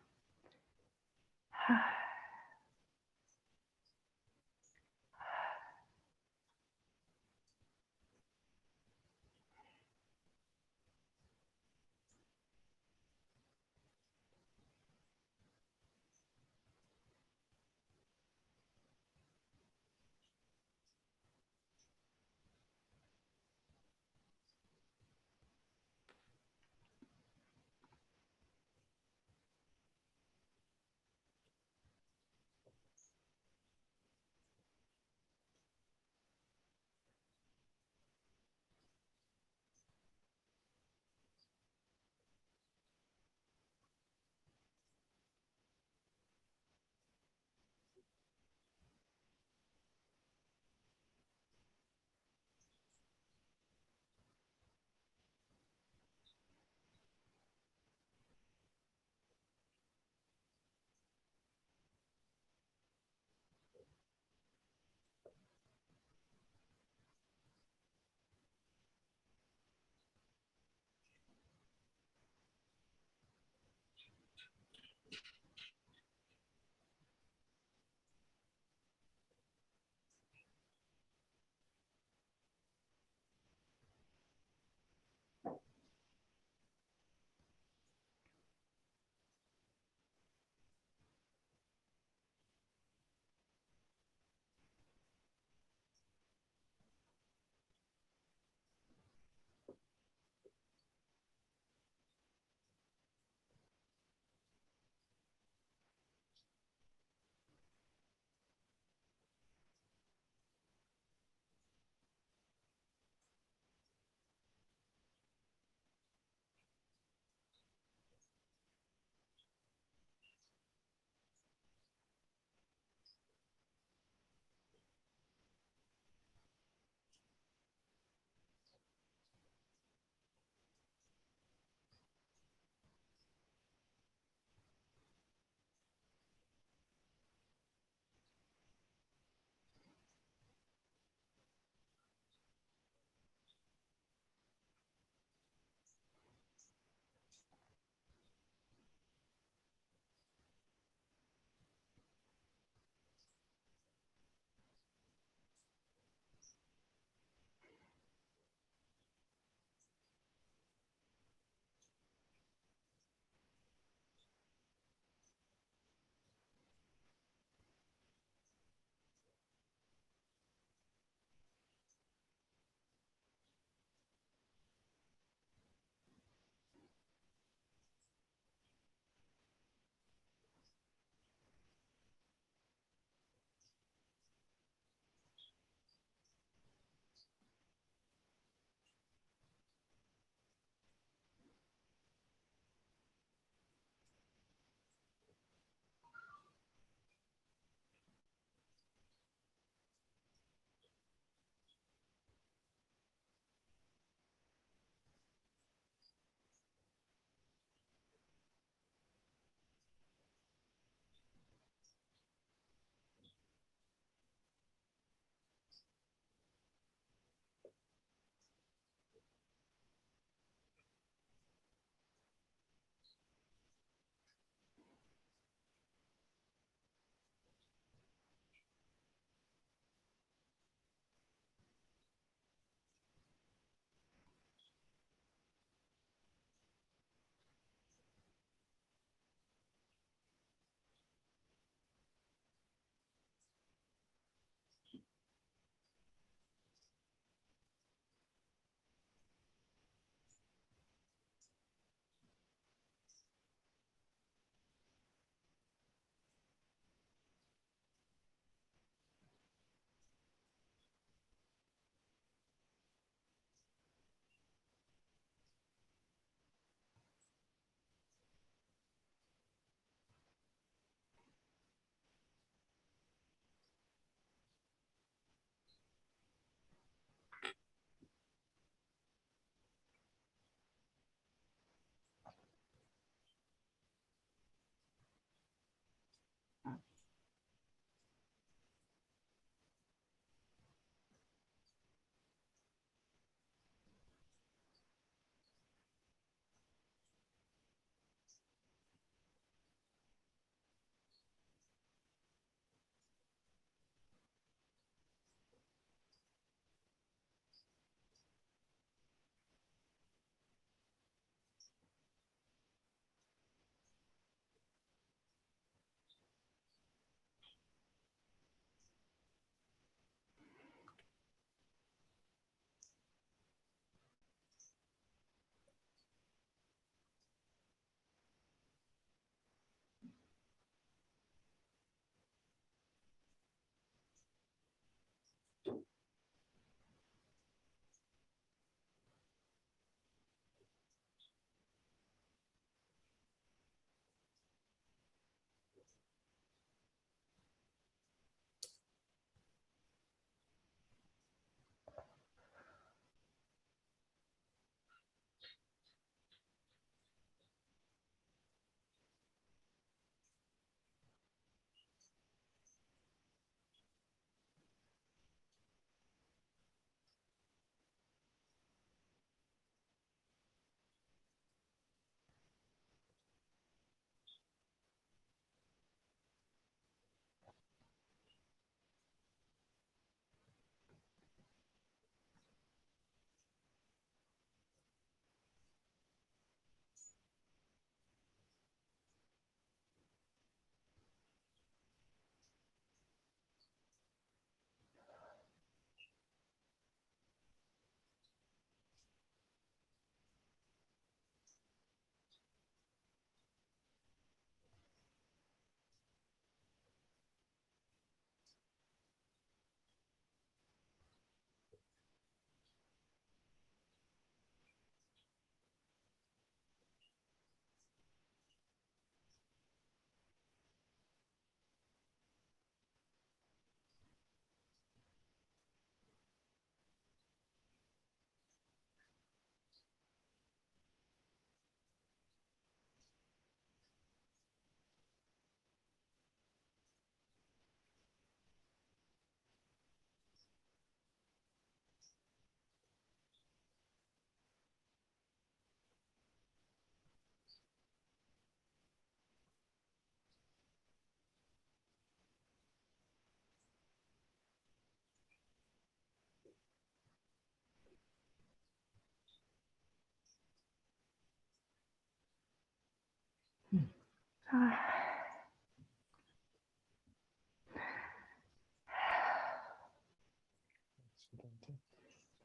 Ah.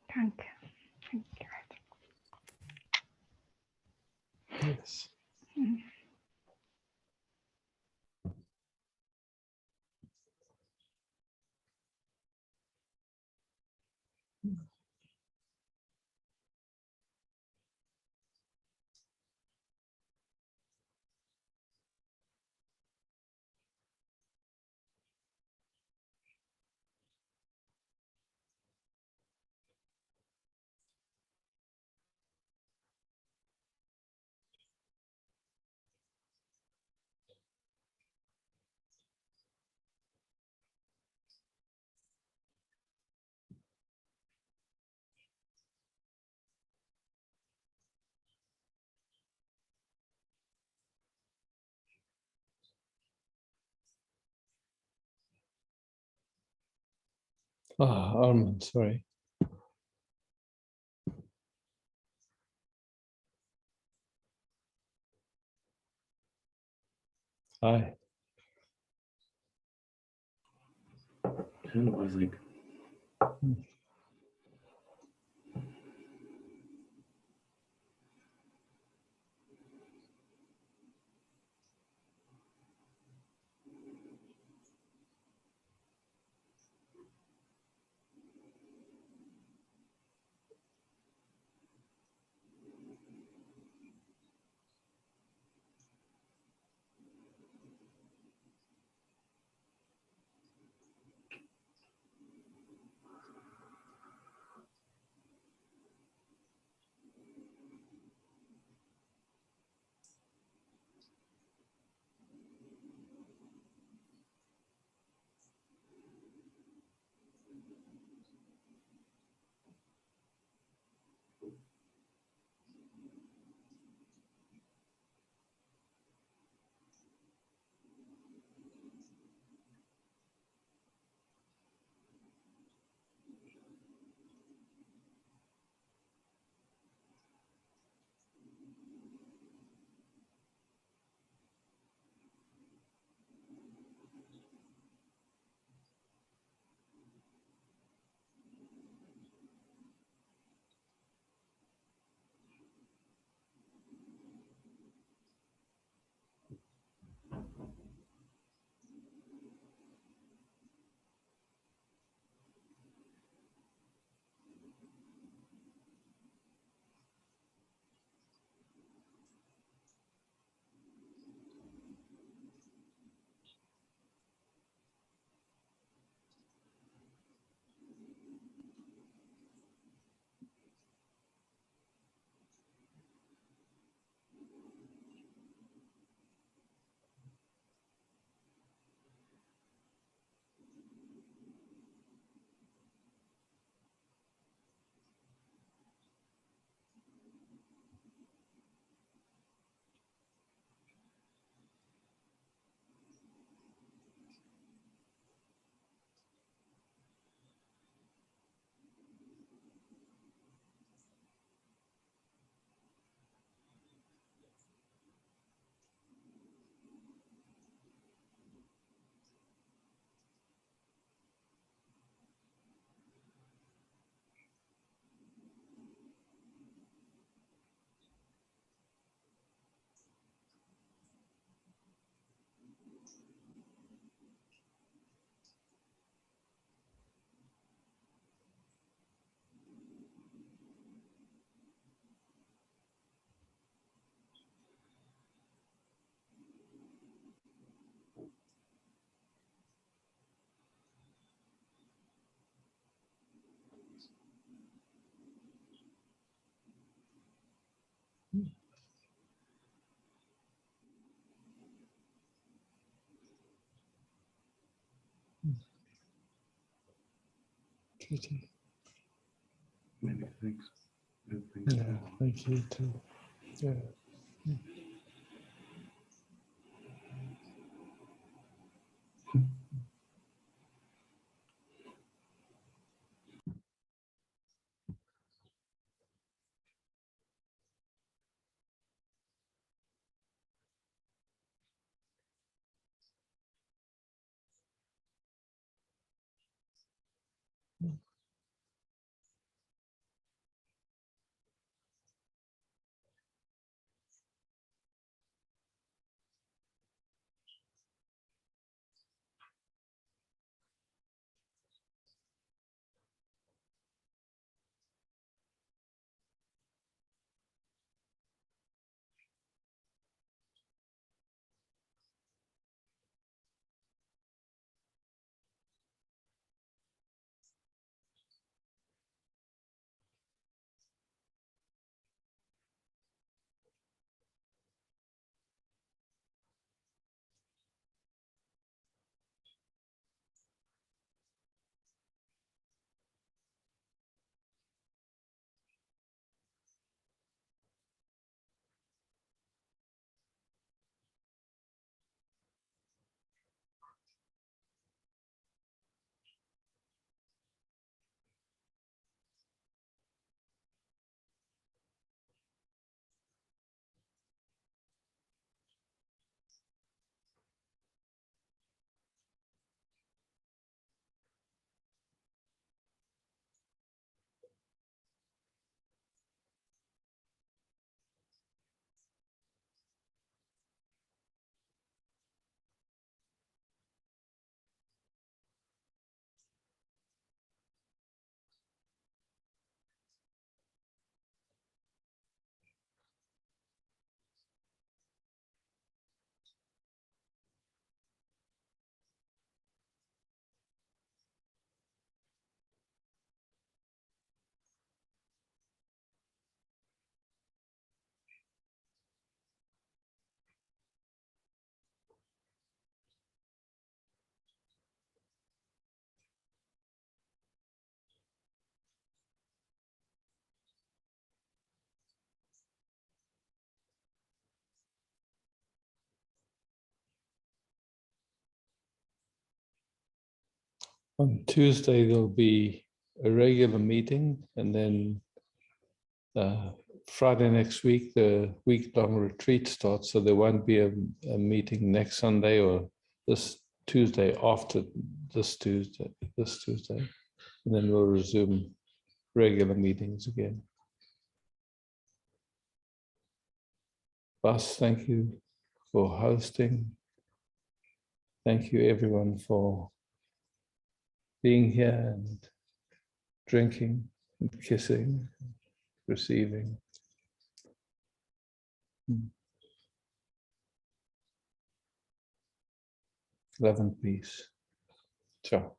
Danke. Danke. Yes. Ah, Armand, sorry. Hi. Hello, Isaac. Kitty. Many thanks. And thanks Yeah, for thank you too. Yeah. On Tuesday, there'll be a regular meeting, and then Friday next week, the week-long retreat starts, so there won't be a meeting next Sunday or this Tuesday after this Tuesday, and then we'll resume regular meetings again. Bas, thank you for hosting. Thank you everyone for being here and drinking and kissing, receiving. Love and peace. Ciao.